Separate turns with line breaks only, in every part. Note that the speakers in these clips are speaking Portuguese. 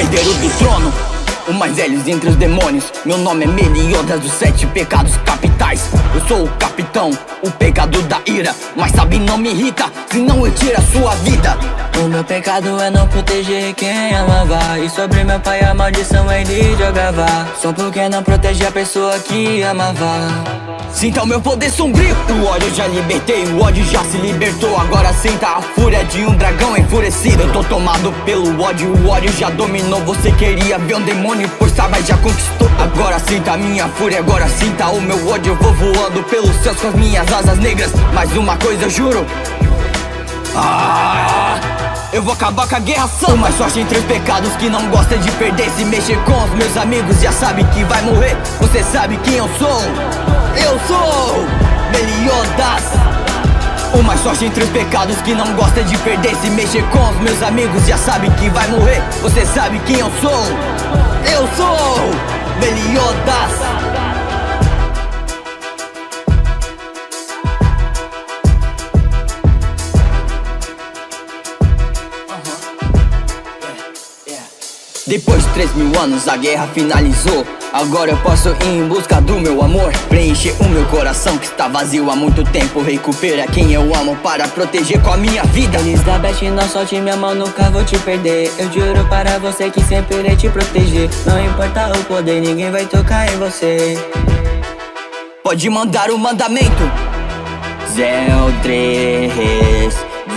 herdeiro do trono, o mais velho entre os demônios. Meu nome é Meliodas dos 7 pecados capitais. Eu sou o capitão, o pecado da ira. Mas sabe, não me irrita, senão eu tiro a sua vida.
O meu pecado é não proteger quem amava, e sobre meu pai a maldição ele jogava, só porque não protege a pessoa que amava.
Sinta o meu poder sombrio, o ódio já libertei, o ódio já se libertou. Agora sinta a fúria de um dragão enfurecido. Eu tô tomado pelo ódio, o ódio já dominou. Você queria ver um demônio, por saber já conquistou. Agora sinta a minha fúria, agora sinta o meu ódio. Eu vou voando pelos céus com as minhas asas negras. Mas uma coisa eu juro, eu vou acabar com a guerra santa. O mais forte entre os pecados que não gosta de perder. Se mexer com os meus amigos já sabe que vai morrer. Você sabe quem eu sou? Eu sou Meliodas. O mais forte entre os pecados que não gosta de perder. Se mexer com os meus amigos já sabe que vai morrer. Você sabe quem eu sou? Eu sou Meliodas. Depois de 3.000 anos a guerra finalizou. Agora eu posso ir em busca do meu amor, preencher o meu coração que está vazio há muito tempo. Recupera quem eu amo para proteger com a minha vida.
Elizabeth, não solte minha mão, nunca vou te perder. Eu juro para você que sempre irei te proteger. Não importa o poder, ninguém vai tocar em você.
Pode mandar o mandamento.
Zeldris,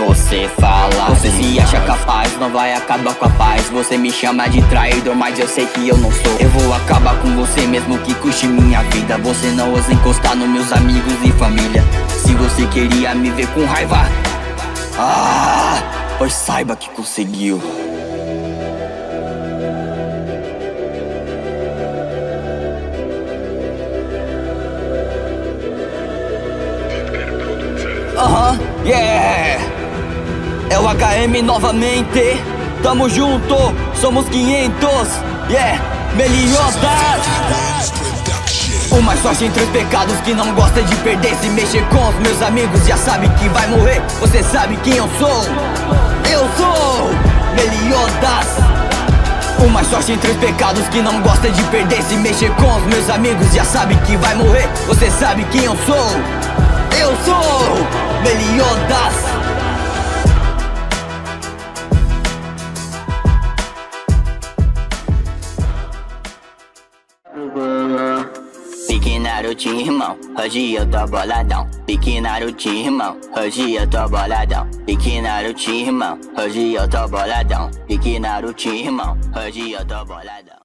você fala,
você se acha capaz, não vai acabar com a paz. Você me chama de traidor, mas eu sei que eu não sou. Eu vou acabar com você mesmo que custe minha vida. Você não ousa encostar nos meus amigos e família. Se você queria me ver com raiva, pois saiba que conseguiu. Yeah! É o HM novamente, tamo junto, somos 500, yeah, Meliodas. O mais forte entre os pecados que não gosta de perder. Se mexer com os meus amigos já sabe que vai morrer. Você sabe quem eu sou? Eu sou Meliodas. O mais forte entre os pecados que não gosta de perder. Se mexer com os meus amigos já sabe que vai morrer. Você sabe quem eu sou? Eu sou Meliodas.
Pique Naruto, irmão, hoje eu tô boladão. Pique Naruto, irmão, hoje eu tô boladão. Pique Naruto, irmão, hoje eu tô boladão. Pique Naruto, irmão, hoje eu tô boladão.